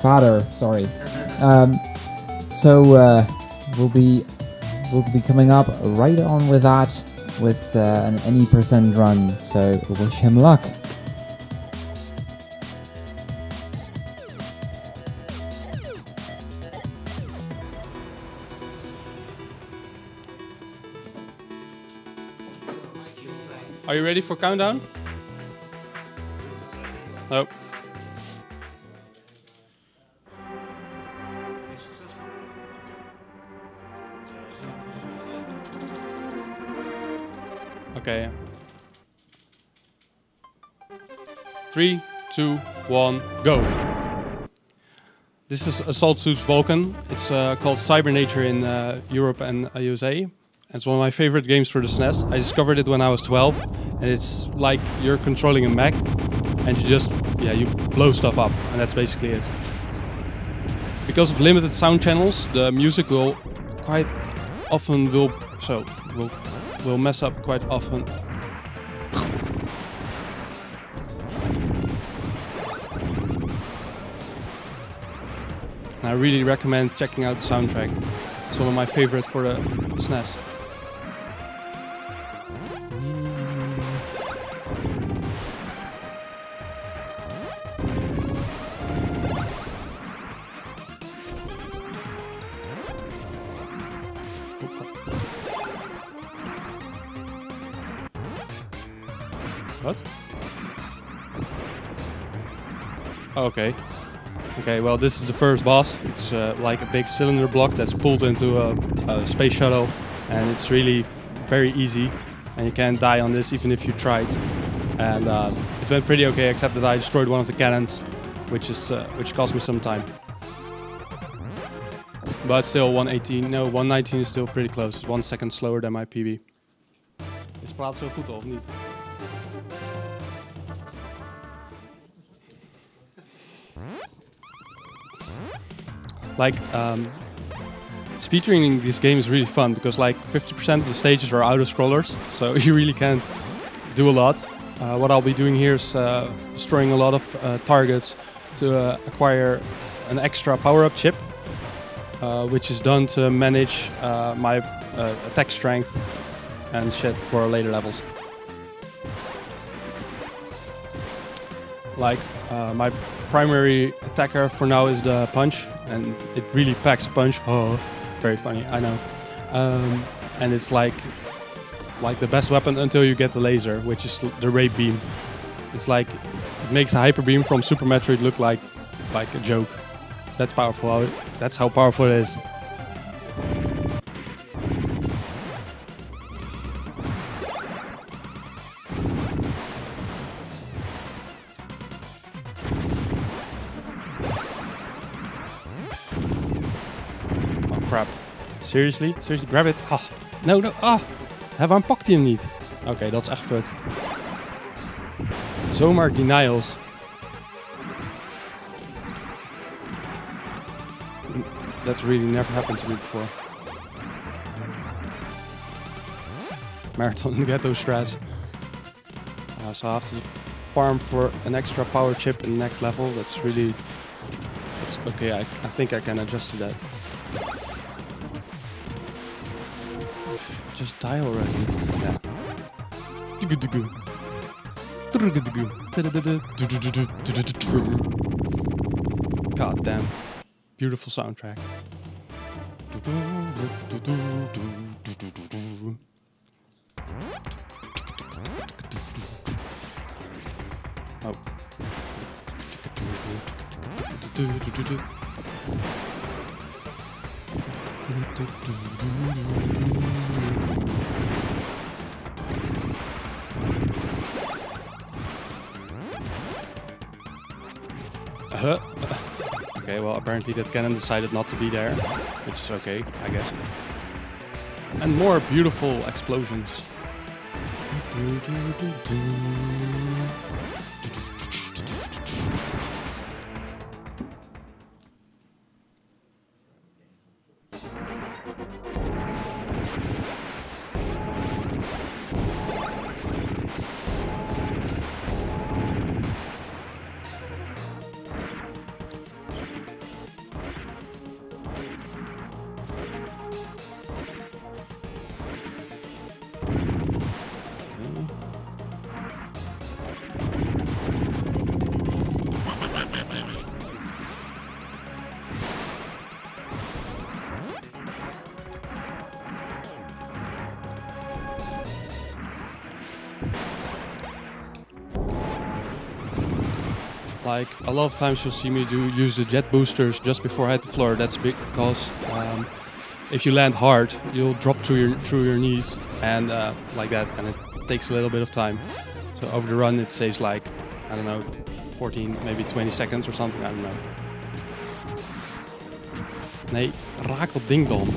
VADER, sorry. So we'll be coming up right on with that with an any percent run. So wish him luck. Are you ready for countdown? Oh. Okay. 3, 2, 1, go. This is Assault Suits Valken. It's called Cybernature in Europe and USA. It's one of my favorite games for the SNES. I discovered it when I was 12, and it's like you're controlling a mech, and you blow stuff up, and that's basically it. Because of limited sound channels, the music will quite often will mess up quite often. I really recommend checking out the soundtrack. It's one of my favorites for the SNES. What? Oh, okay. Okay, well, this is the first boss. It's like a big cylinder block that's pulled into a space shuttle, and it's really very easy, and you can't die on this even if you tried. And it went pretty okay, except that I destroyed one of the cannons, which cost me some time. But still, 118, no, 119 is still pretty close. 1 second slower than my PB. Is praat zo goed of niet? Like, speedrunning this game is really fun because like 50% of the stages are auto-scrollers, so you really can't do a lot. What I'll be doing here is destroying a lot of targets to acquire an extra power-up chip, which is done to manage my attack strength and shit for later levels. Like, my primary attacker for now is the punch, and it really packs a punch. Oh, very funny, I know. And it's like the best weapon until you get the laser, which is the ray beam. It's like it makes a hyper beam from Super Metroid look like a joke. That's powerful. That's how powerful it is. Crap. Seriously? Seriously? Grab it? Oh. No, no. Ah. Waarom pakt hij hem niet? Oké, dat is echt fucked. Zomaar denials. That's really never happened to me before. Marathon ghetto strats. So I have to farm for an extra power chip in the next level. That's really... That's okay, I think I can adjust to that. Just die already. Yeah. God damn. Beautiful soundtrack. Oh. Okay, well, apparently that cannon decided not to be there, which is okay, I guess. And more beautiful explosions. like a lot of times you'll see me use the jet boosters just before I hit the floor. That's because if you land hard, you'll drop through your knees and like that, and it takes a little bit of time. So over the run, it saves like, I don't know, 14, maybe 20 seconds or something. I don't know. Nee, raak dat ding dan.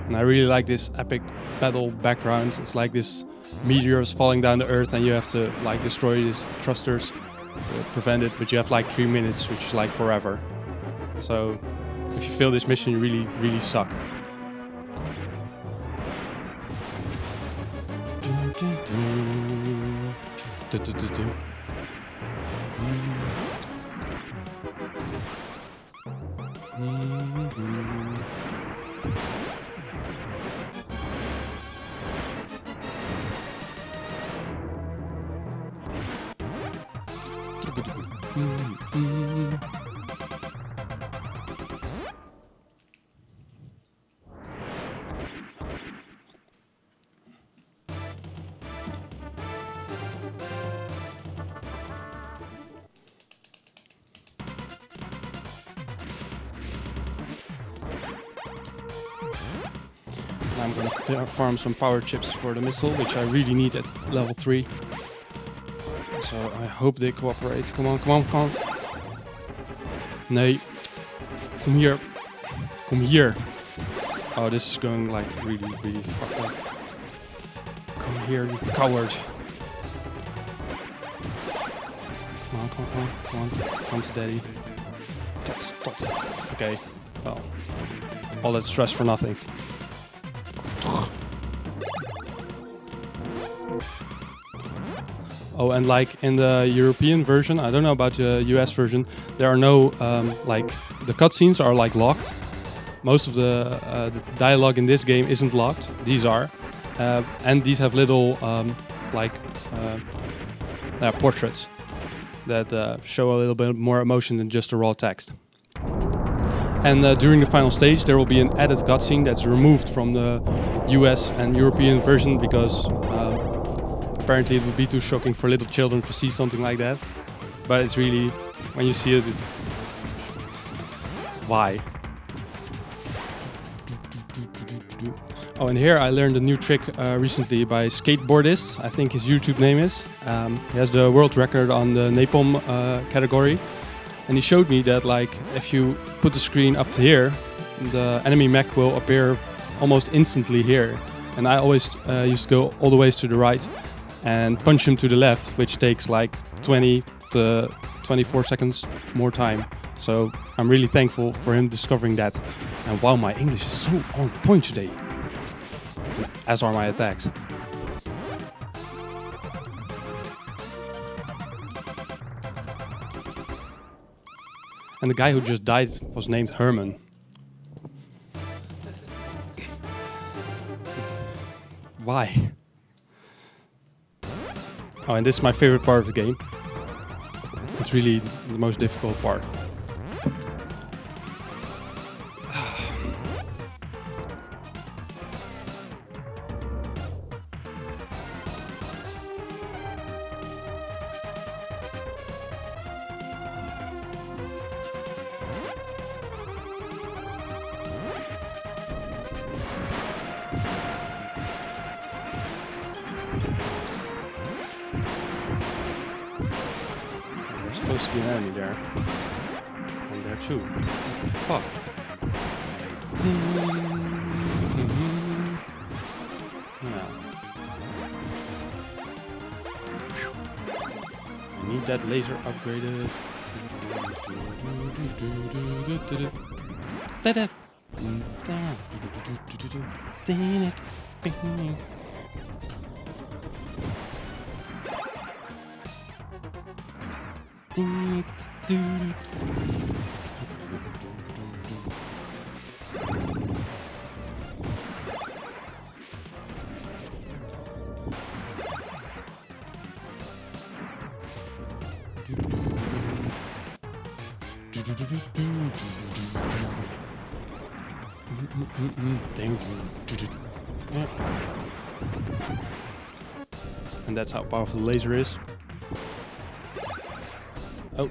And I really like this epic battle background. It's like this meteors falling down to earth and you have to like destroy these thrusters to prevent it, but you have like 3 minutes, which is like forever. So if you fail this mission, you really suck. I'm gonna farm some power chips for the missile, which I really need at level 3. So I hope they cooperate. Come on, come on, come on. Nee. Kom hier. Kom hier. Oh, this is going like really fucked up. Come here, you coward. Come on, come on, come on, come on. Come to daddy. Tot. Okay, well. All that stress for nothing. Oh, and like in the European version, I don't know about the US version, there are no, like, the cutscenes are like locked. Most of the dialogue in this game isn't locked. These are. And these have little, portraits that show a little bit more emotion than just the raw text. And during the final stage, there will be an added cutscene that's removed from the US and European version because apparently it would be too shocking for little children to see something like that. But it's really, when you see it, why? Oh, and here I learned a new trick recently by Skateboardist, I think his YouTube name is. He has the world record on the napalm category. And he showed me that, like, if you put the screen up to here, the enemy mech will appear almost instantly here. And I always used to go all the ways to the right and punch him to the left, which takes like 20 to 24 seconds more time. So I'm really thankful for him discovering that. And wow, my English is so on point today. As are my attacks. And the guy who just died was named Herman. Why? Oh, and this is my favorite part of the game. It's really the most difficult part. There's supposed to be an enemy there. And there too. Fuck. Yeah. I need that laser upgraded. And that's how powerful the laser is. Oh.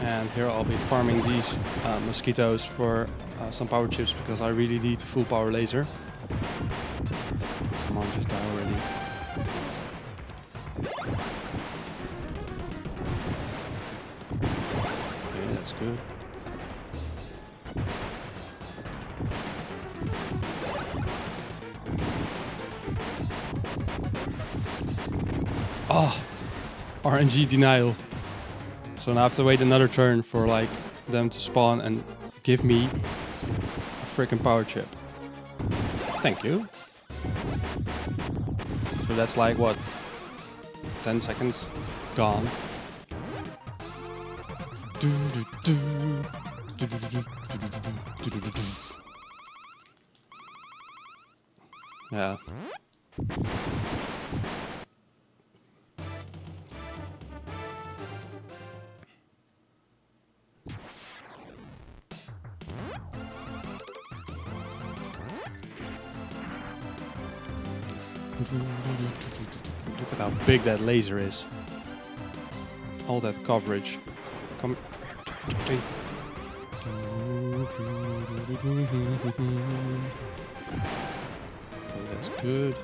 And here I'll be farming these mosquitoes for some power chips because I really need a full power laser. Come on, just die already. Okay, that's good. Oh, RNG denial. So now I have to wait another turn for like them to spawn and give me a freaking power chip. Thank you. So that's like what? 10 seconds gone. Yeah. Look at how big that laser is. All that coverage. Come. Okay, that's good.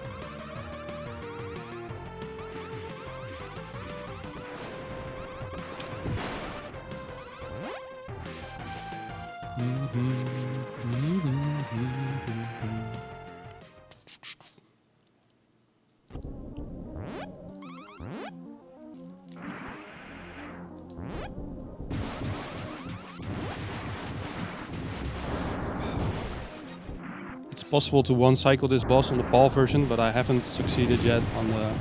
It's possible to one-cycle this boss on the PAL version, but I haven't succeeded yet on the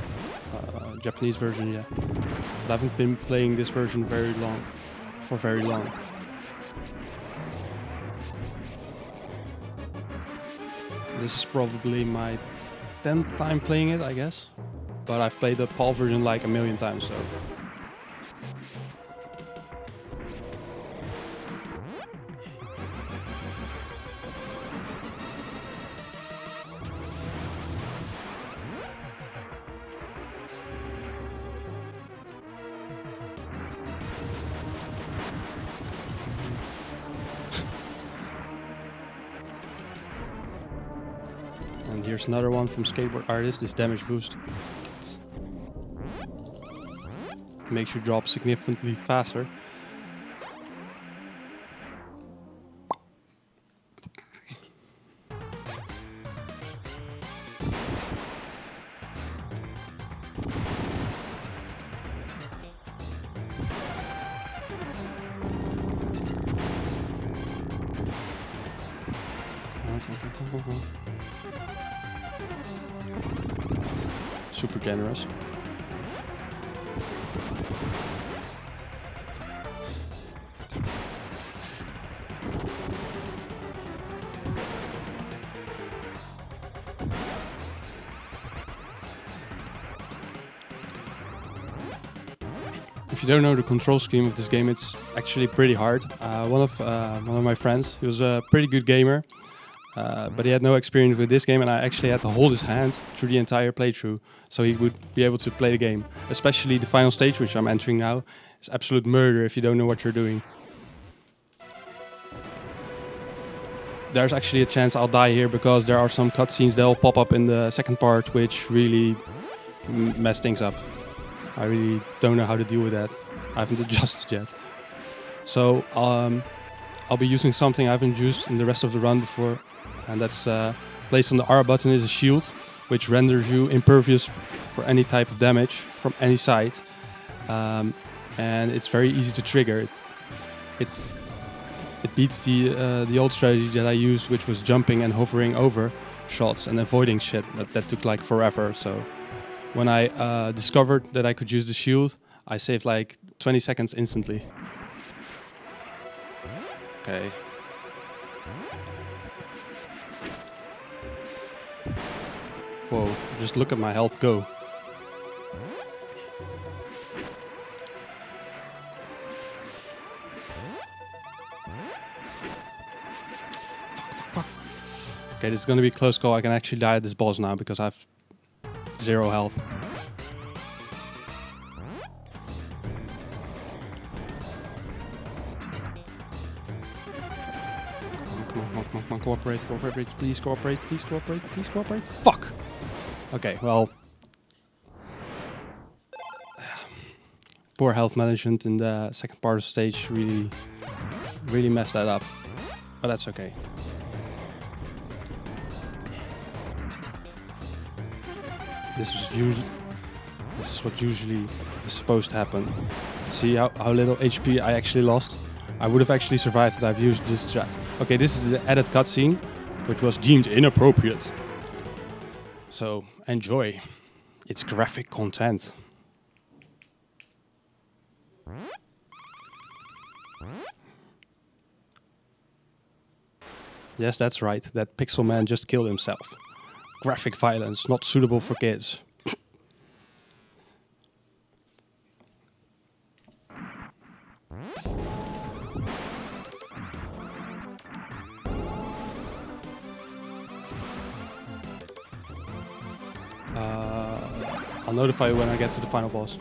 Japanese version yet. But I haven't been playing this version for very long. This is probably my 10th time playing it, I guess. But I've played the PAL version like a million times, so. And here's another one from Skateboard Artist, this damage boost. Makes you drop significantly faster. Super generous. If you don't know the control scheme of this game, it's actually pretty hard. One of my friends, he was a pretty good gamer, but he had no experience with this game, and I actually had to hold his hand through the entire playthrough so he would be able to play the game. Especially the final stage, which I'm entering now, is absolute murder if you don't know what you're doing. there's actually a chance I'll die here because there are some cutscenes that'll pop up in the second part which really mess things up. I really don't know how to deal with that. I haven't adjusted yet. So I'll be using something I haven't used in the rest of the run before, and that's placed on the R button is a shield, which renders you impervious for any type of damage from any side, and it's very easy to trigger. It beats the old strategy that I used, which was jumping and hovering over shots and avoiding shit. That took like forever. So when I discovered that I could use the shield, I saved like 20 seconds instantly. Okay. Whoa, just look at my health go. Fuck. Okay, this is gonna be a close call. I can actually die at this boss now because I have 0 health. Come on, cooperate, please cooperate. Fuck! Okay, well... Poor health management in the second part of the stage really messed that up. But that's okay. This is what usually is supposed to happen. See how little HP I actually lost? I would have actually survived if I've used this strat. Okay, this is the added cutscene, which was deemed inappropriate. So, enjoy. It's graphic content. Yes, that's right. That pixel man just killed himself. Graphic violence, not suitable for kids. I'll notify you when I get to the final boss.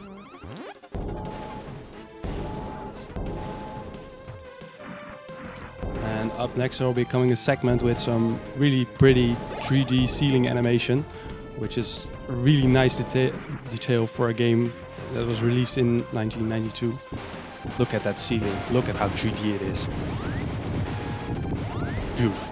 And up next there will be coming a segment with some really pretty 3D ceiling animation, which is a really nice detail for a game that was released in 1992. Look at that ceiling, look at how 3D it is. Beautiful.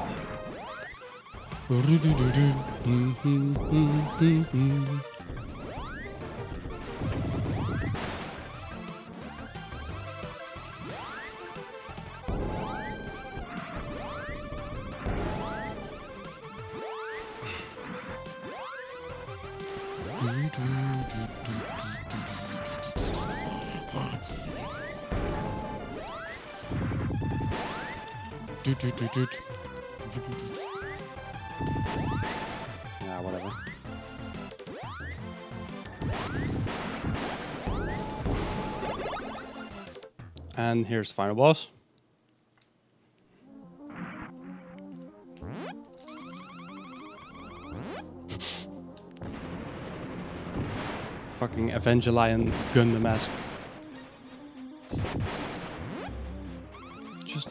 Yeah, whatever. And here's the final boss. Fucking Evangelion Gundam-esque. Just...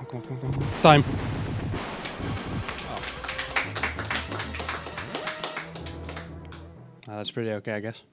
Come on. Time. Oh. That's pretty okay, I guess.